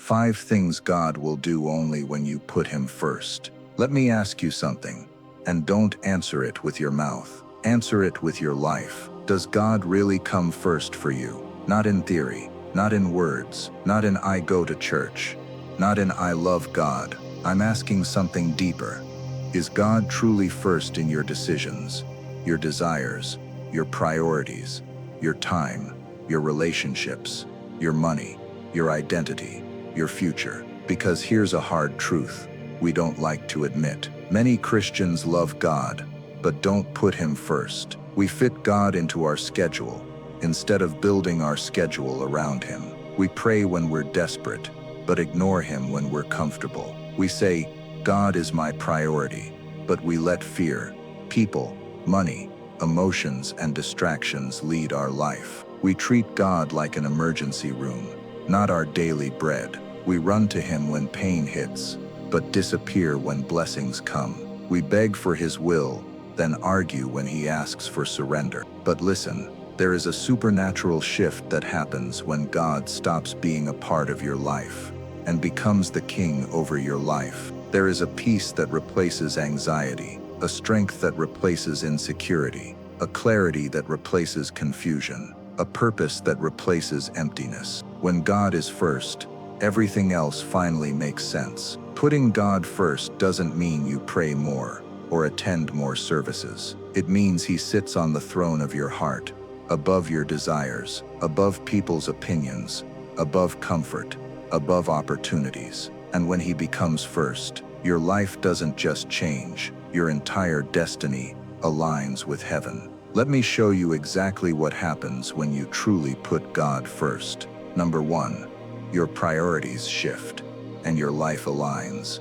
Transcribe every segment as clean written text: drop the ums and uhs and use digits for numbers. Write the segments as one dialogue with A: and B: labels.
A: 5 things God will do only when you put Him first. Let me ask you something, and don't answer it with your mouth. Answer it with your life. Does God really come first for you? Not in theory, not in words, not in I go to church, not in I love God. I'm asking something deeper. Is God truly first in your decisions, your desires, your priorities, your time, your relationships, your money, your identity, your future? Because here's a hard truth we don't like to admit. Many Christians love God, but don't put Him first. We fit God into our schedule instead of building our schedule around Him. We pray when we're desperate, but ignore Him when we're comfortable. We say, God is my priority, but we let fear, people, money, emotions, and distractions lead our life. We treat God like an emergency room, not our daily bread. We run to Him when pain hits, but disappear when blessings come. We beg for His will, then argue when He asks for surrender. But listen, there is a supernatural shift that happens when God stops being a part of your life and becomes the king over your life. There is a peace that replaces anxiety, a strength that replaces insecurity, a clarity that replaces confusion, a purpose that replaces emptiness. When God is first, everything else finally makes sense. Putting God first doesn't mean you pray more or attend more services. It means He sits on the throne of your heart, above your desires, above people's opinions, above comfort, above opportunities. And when He becomes first, your life doesn't just change, your entire destiny aligns with heaven. Let me show you exactly what happens when you truly put God first. Number 1, your priorities shift and your life aligns.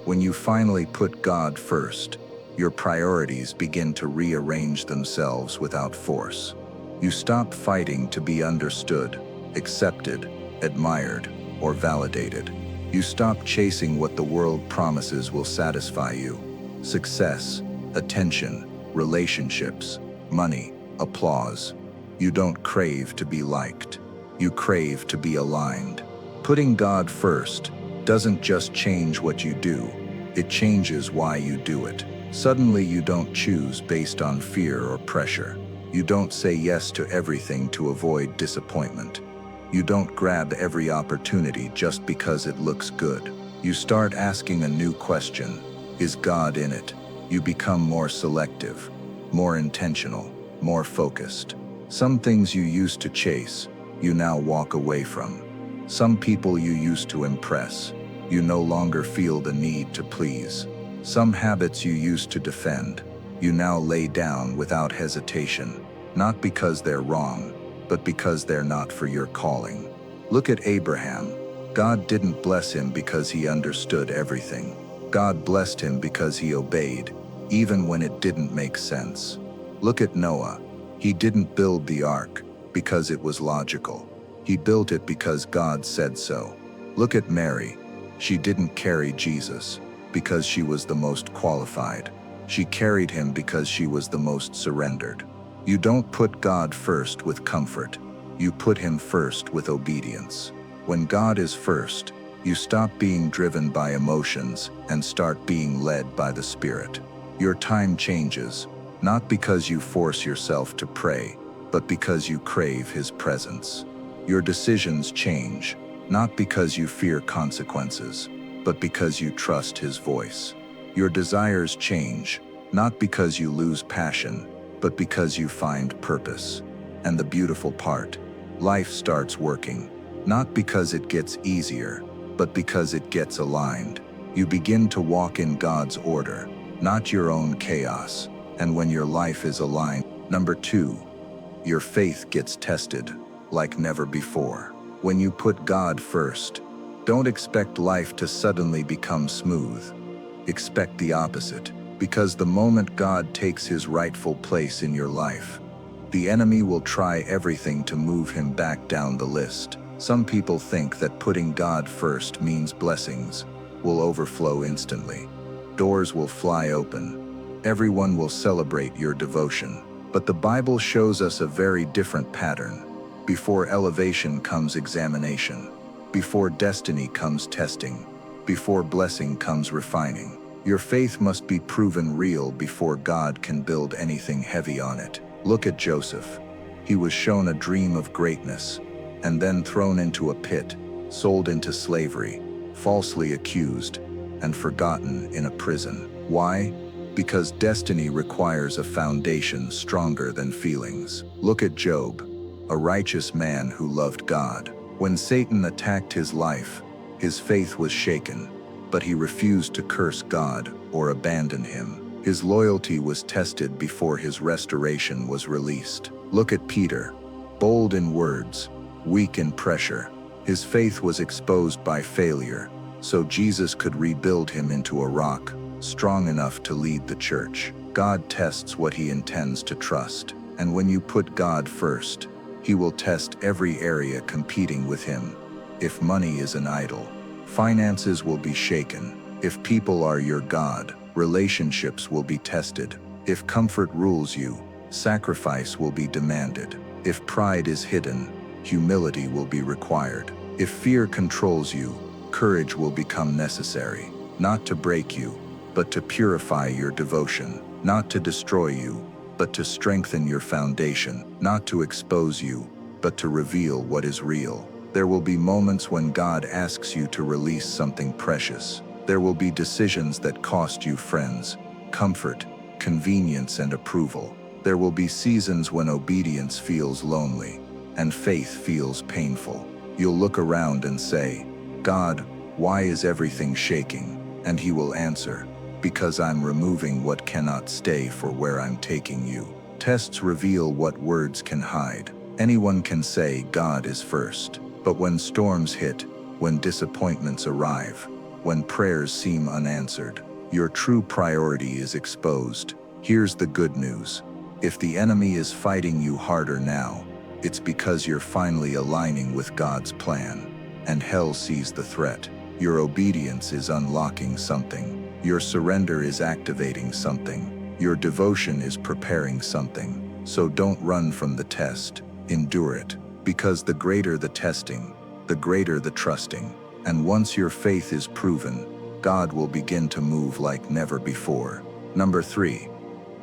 A: When you finally put God first, your priorities begin to rearrange themselves without force. You stop fighting to be understood, accepted, admired, or validated. You stop chasing what the world promises will satisfy you: success, attention, relationships, money, applause. You don't crave to be liked. You crave to be aligned. Putting God first doesn't just change what you do, it changes why you do it. Suddenly you don't choose based on fear or pressure. You don't say yes to everything to avoid disappointment. You don't grab every opportunity just because it looks good. You start asking a new question: is God in it? You become more selective, more intentional, more focused. Some things you used to chase, you now walk away from. Some people you used to impress, you no longer feel the need to please. Some habits you used to defend, you now lay down without hesitation, not because they're wrong, but because they're not for your calling. Look at Abraham. God didn't bless him because he understood everything. God blessed him because he obeyed, even when it didn't make sense. Look at Noah. He didn't build the ark because it was logical. He built it because God said so. Look at Mary. She didn't carry Jesus because she was the most qualified. She carried him because she was the most surrendered. You don't put God first with comfort. You put Him first with obedience. When God is first, you stop being driven by emotions and start being led by the Spirit. Your time changes, not because you force yourself to pray, but because you crave His presence. Your decisions change, not because you fear consequences, but because you trust His voice. Your desires change, not because you lose passion, but because you find purpose. And the beautiful part, life starts working, not because it gets easier, but because it gets aligned. You begin to walk in God's order, not your own chaos. And when your life is aligned, number 2, your faith gets tested like never before. When you put God first, don't expect life to suddenly become smooth. Expect the opposite, because the moment God takes His rightful place in your life, the enemy will try everything to move Him back down the list. Some people think that putting God first means blessings will overflow instantly. Doors will fly open. Everyone will celebrate your devotion. But the Bible shows us a very different pattern. Before elevation comes examination. Before destiny comes testing. Before blessing comes refining. Your faith must be proven real before God can build anything heavy on it. Look at Joseph. He was shown a dream of greatness, and then thrown into a pit, sold into slavery, falsely accused, and forgotten in a prison. Why? Because destiny requires a foundation stronger than feelings. Look at Job, a righteous man who loved God. When Satan attacked his life, his faith was shaken, but he refused to curse God or abandon him. His loyalty was tested before his restoration was released. Look at Peter, bold in words, weak in pressure. His faith was exposed by failure, so Jesus could rebuild him into a rock, strong enough to lead the church. God tests what he intends to trust, and when you put God first, he will test every area competing with him. If money is an idol, finances will be shaken. If people are your God, relationships will be tested. If comfort rules you, sacrifice will be demanded. If pride is hidden, humility will be required. If fear controls you, courage will become necessary, not to break you, but to purify your devotion, not to destroy you, but to strengthen your foundation, not to expose you, but to reveal what is real. There will be moments when God asks you to release something precious. There will be decisions that cost you friends, comfort, convenience, and approval. There will be seasons when obedience feels lonely, and faith feels painful. You'll look around and say, God, why is everything shaking? And he will answer, because I'm removing what cannot stay for where I'm taking you. Tests reveal what words can hide. Anyone can say God is first, but when storms hit, when disappointments arrive, when prayers seem unanswered, your true priority is exposed. Here's the good news. If the enemy is fighting you harder now, it's because you're finally aligning with God's plan, and hell sees the threat. Your obedience is unlocking something. Your surrender is activating something. Your devotion is preparing something. So don't run from the test. Endure it. Because the greater the testing, the greater the trusting. And once your faith is proven, God will begin to move like never before. Number 3.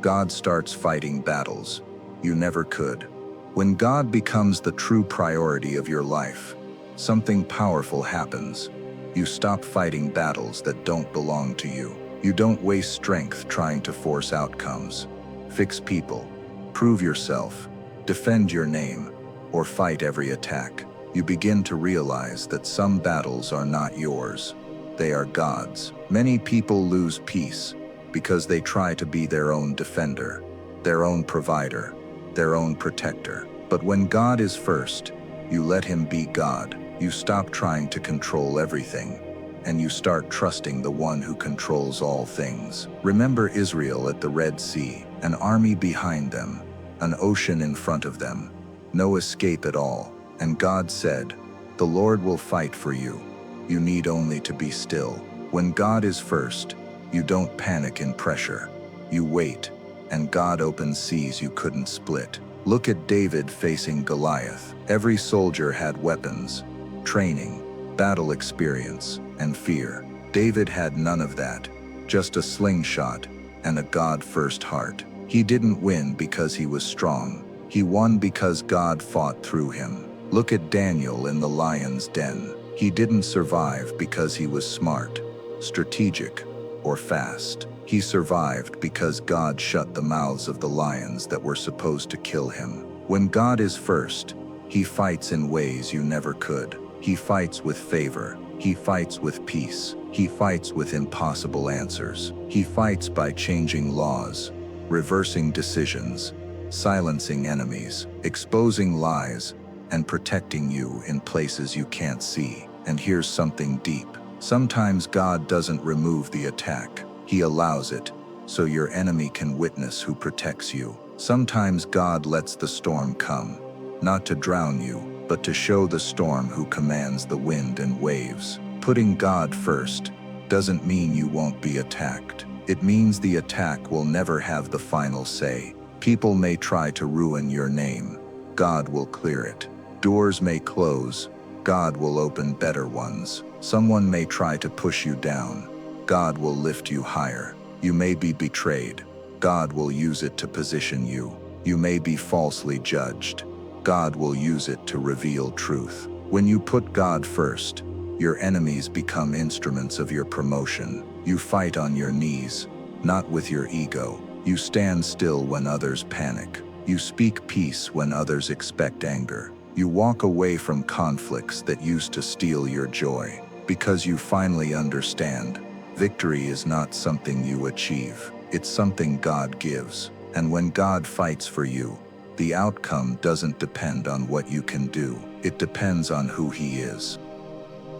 A: God starts fighting battles you never could. When God becomes the true priority of your life, something powerful happens. You stop fighting battles that don't belong to you. You don't waste strength trying to force outcomes, fix people, prove yourself, defend your name, or fight every attack. You begin to realize that some battles are not yours. They are God's. Many people lose peace because they try to be their own defender, their own provider, their own protector. But when God is first, you let him be God. You stop trying to control everything, and you start trusting the one who controls all things. Remember Israel at the Red Sea, an army behind them, an ocean in front of them, no escape at all. And God said, "The Lord will fight for you. You need only to be still." When God is first, you don't panic in pressure. You wait, and God opens seas you couldn't split. Look at David facing Goliath. Every soldier had weapons, training, battle experience, and fear. David had none of that, just a slingshot and a God-first heart. He didn't win because he was strong. He won because God fought through him. Look at Daniel in the lion's den. He didn't survive because he was smart, strategic, or fast. He survived because God shut the mouths of the lions that were supposed to kill him. When God is first, he fights in ways you never could. He fights with favor. He fights with peace. He fights with impossible answers. He fights by changing laws, reversing decisions, silencing enemies, exposing lies, and protecting you in places you can't see. And here's something deep. Sometimes God doesn't remove the attack. He allows it, so your enemy can witness who protects you. Sometimes God lets the storm come, not to drown you, but to show the storm who commands the wind and waves. Putting God first doesn't mean you won't be attacked. It means the attack will never have the final say. People may try to ruin your name. God will clear it. Doors may close, God will open better ones. Someone may try to push you down. God will lift you higher. You may be betrayed. God will use it to position you. You may be falsely judged. God will use it to reveal truth. When you put God first, your enemies become instruments of your promotion. You fight on your knees, not with your ego. You stand still when others panic. You speak peace when others expect anger. You walk away from conflicts that used to steal your joy, because you finally understand victory is not something you achieve. It's something God gives. And when God fights for you, the outcome doesn't depend on what you can do. It depends on who He is.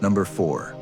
A: Number 4,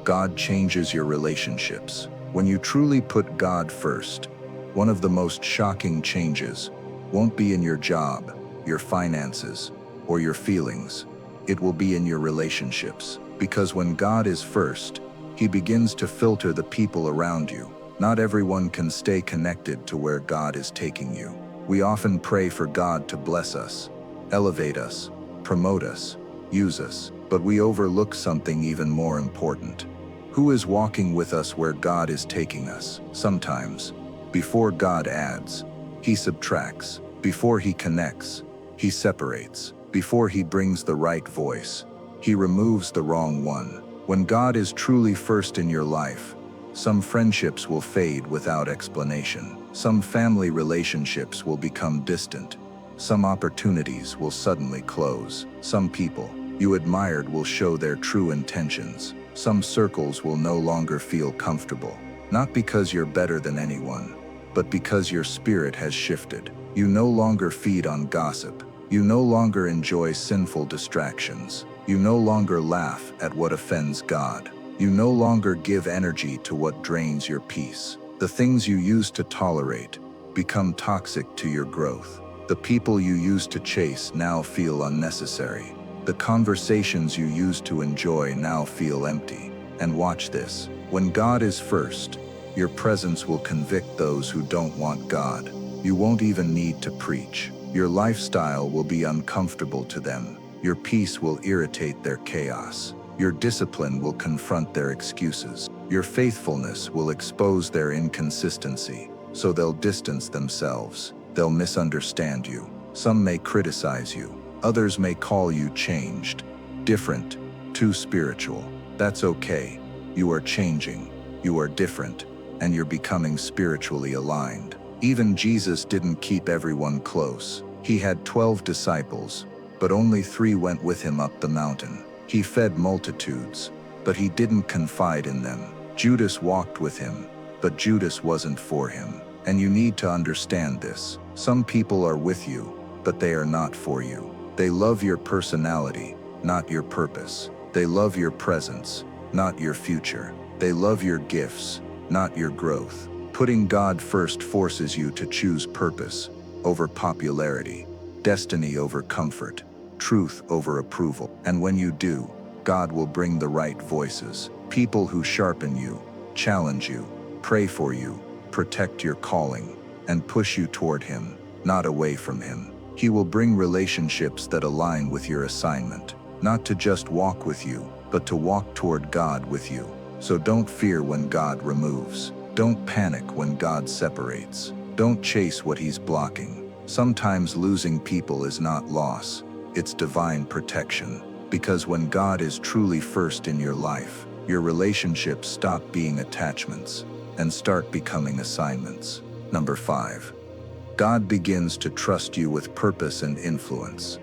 A: God changes your relationships. When you truly put God first, one of the most shocking changes won't be in your job, your finances, or your feelings. It will be in your relationships. Because when God is first, He begins to filter the people around you. Not everyone can stay connected to where God is taking you. We often pray for God to bless us, elevate us, promote us, use us, but we overlook something even more important. Who is walking with us where God is taking us? Sometimes, before God adds, He subtracts. Before He connects, He separates. Before He brings the right voice, He removes the wrong one. When God is truly first in your life, some friendships will fade without explanation. Some family relationships will become distant. Some opportunities will suddenly close. Some people you admired will show their true intentions. Some circles will no longer feel comfortable. Not because you're better than anyone, but because your spirit has shifted. You no longer feed on gossip. You no longer enjoy sinful distractions. You no longer laugh at what offends God. You no longer give energy to what drains your peace. The things you used to tolerate become toxic to your growth. The people you used to chase now feel unnecessary. The conversations you used to enjoy now feel empty. And watch this. When God is first, your presence will convict those who don't want God. You won't even need to preach. Your lifestyle will be uncomfortable to them. Your peace will irritate their chaos. Your discipline will confront their excuses. Your faithfulness will expose their inconsistency. So they'll distance themselves. They'll misunderstand you. Some may criticize you. Others may call you changed, different, too spiritual. That's okay. You are changing. You are different. And you're becoming spiritually aligned. Even Jesus didn't keep everyone close. He had 12 disciples, but only 3 went with Him up the mountain. He fed multitudes, but He didn't confide in them. Judas walked with Him, but Judas wasn't for Him. And you need to understand this. Some people are with you, but they are not for you. They love your personality, not your purpose. They love your presence, not your future. They love your gifts, not your growth. Putting God first forces you to choose purpose over popularity, destiny over comfort, truth over approval. And when you do, God will bring the right voices, people who sharpen you, challenge you, pray for you, protect your calling, and push you toward Him, not away from Him. He will bring relationships that align with your assignment, not to just walk with you, but to walk toward God with you. So don't fear when God removes. Don't panic when God separates. Don't chase what He's blocking. Sometimes losing people is not loss, it's divine protection. Because when God is truly first in your life, your relationships stop being attachments and start becoming assignments. Number 5. God begins to trust you with purpose and influence.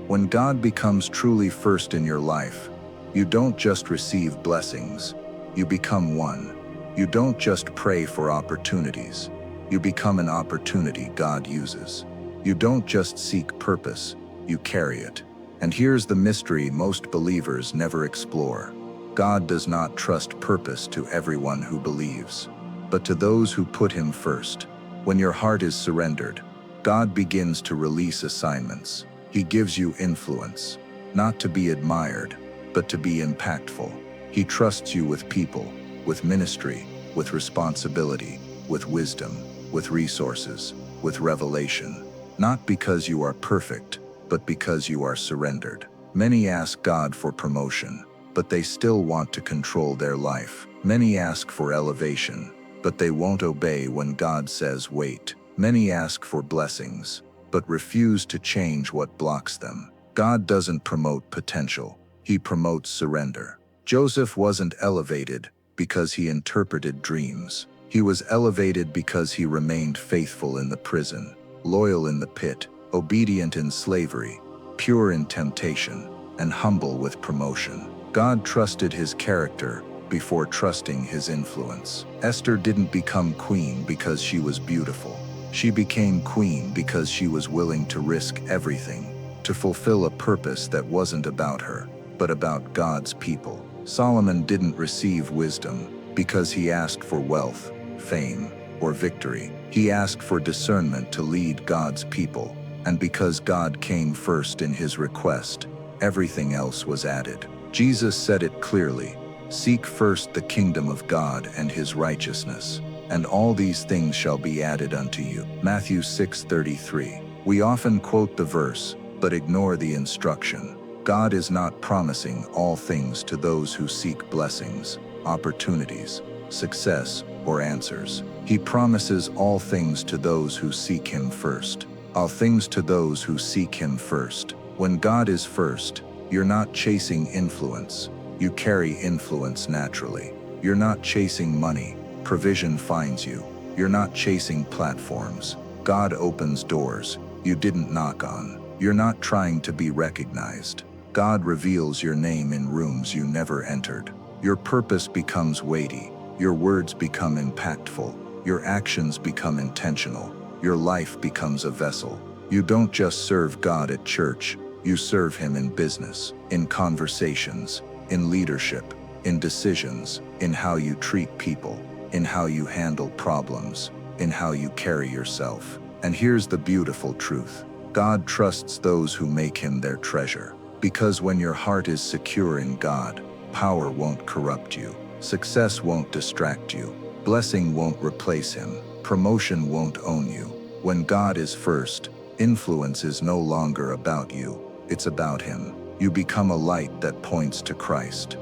A: When God becomes truly first in your life, you don't just receive blessings, you become one. You don't just pray for opportunities, you become an opportunity God uses. You don't just seek purpose, you carry it. And here's the mystery most believers never explore. God does not trust purpose to everyone who believes, but to those who put Him first. When your heart is surrendered, God begins to release assignments. He gives you influence, not to be admired, but to be impactful. He trusts you with people, with ministry, with responsibility, with wisdom, with resources, with revelation. Not because you are perfect, but because you are surrendered. Many ask God for promotion, but they still want to control their life. Many ask for elevation, but they won't obey when God says wait. Many ask for blessings, but refuse to change what blocks them. God doesn't promote potential, He promotes surrender. Joseph wasn't elevated because he interpreted dreams. He was elevated because he remained faithful in the prison, loyal in the pit, obedient in slavery, pure in temptation, and humble with promotion. God trusted his character before trusting his influence. Esther didn't become queen because she was beautiful. She became queen because she was willing to risk everything to fulfill a purpose that wasn't about her, but about God's people. Solomon didn't receive wisdom because he asked for wealth, fame, or victory. He asked for discernment to lead God's people, and because God came first in his request, everything else was added. Jesus said it clearly, "Seek first the kingdom of God and his righteousness, and all these things shall be added unto you." Matthew 6:33. We often quote the verse, but ignore the instruction. God is not promising all things to those who seek blessings, opportunities, success, or answers. He promises all things to those who seek him first. All things to those who seek him first. When God is first, you're not chasing influence. You carry influence naturally. You're not chasing money. Provision finds you. You're not chasing platforms. God opens doors you didn't knock on. You're not trying to be recognized. God reveals your name in rooms you never entered. Your purpose becomes weighty. Your words become impactful. Your actions become intentional. Your life becomes a vessel. You don't just serve God at church. You serve him in business, in conversations, in leadership, in decisions, in how you treat people, in how you handle problems, in how you carry yourself. And here's the beautiful truth. God trusts those who make him their treasure. Because when your heart is secure in God, power won't corrupt you. Success won't distract you. Blessing won't replace him. Promotion won't own you. When God is first, influence is no longer about you. It's about him. You become a light that points to Christ.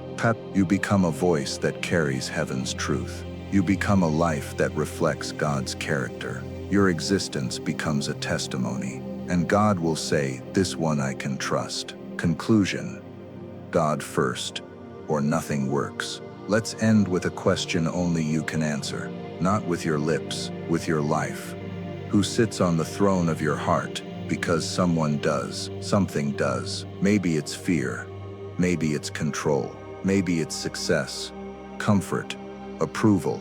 A: You become a voice that carries heaven's truth. You become a life that reflects God's character. Your existence becomes a testimony, and God will say, "This one I can trust." Conclusion: God first, or nothing works. Let's end with a question only you can answer. Not with your lips, with your life. Who sits on the throne of your heart? Because something does. Maybe it's fear. Maybe it's control. Maybe it's success, comfort, approval,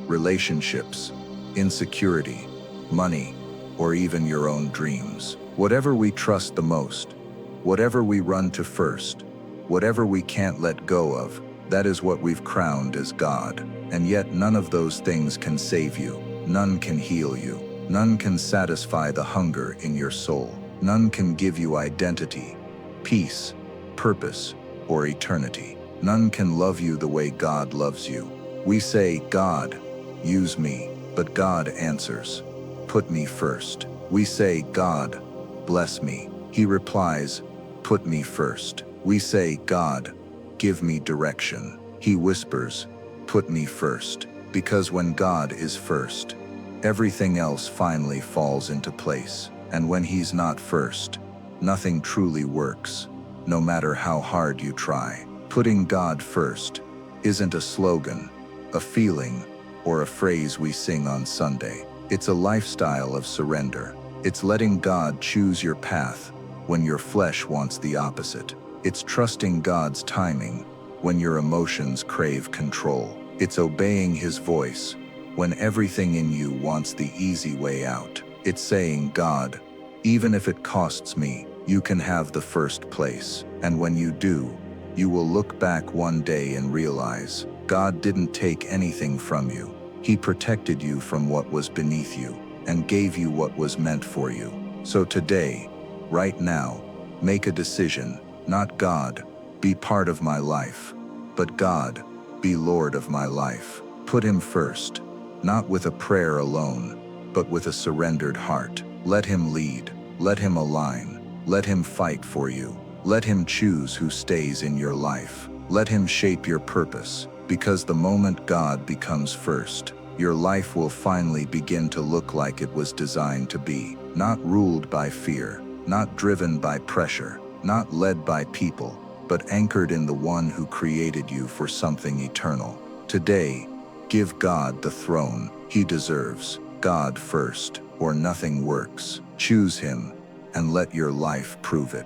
A: relationships, insecurity, money, or even your own dreams. Whatever we trust the most, whatever we run to first, whatever we can't let go of, that is what we've crowned as God. And yet none of those things can save you. None can heal you. None can satisfy the hunger in your soul. None can give you identity, peace, purpose, or eternity. None can love you the way God loves you. We say, "God, use me," but God answers, "Put me first." We say, "God, bless me." He replies, "Put me first." We say, "God, give me direction." He whispers, "Put me first." Because when God is first, everything else finally falls into place. And when he's not first, nothing truly works, no matter how hard you try. Putting God first isn't a slogan, a feeling, or a phrase we sing on Sunday. It's a lifestyle of surrender. It's letting God choose your path when your flesh wants the opposite. It's trusting God's timing when your emotions crave control. It's obeying his voice when everything in you wants the easy way out. It's saying, "God, even if it costs me, you can have the first place." And when you do, you will look back one day and realize, God didn't take anything from you. He protected you from what was beneath you and gave you what was meant for you. So today, right now, make a decision. Not God, be part of my life, but God, be Lord of my life. Put him first, not with a prayer alone, but with a surrendered heart. Let him lead, let him align, let him fight for you. Let him choose who stays in your life. Let him shape your purpose, because the moment God becomes first, your life will finally begin to look like it was designed to be, not ruled by fear, not driven by pressure, not led by people, but anchored in the one who created you for something eternal. Today, give God the throne he deserves. God first, or nothing works. Choose him, and let your life prove it.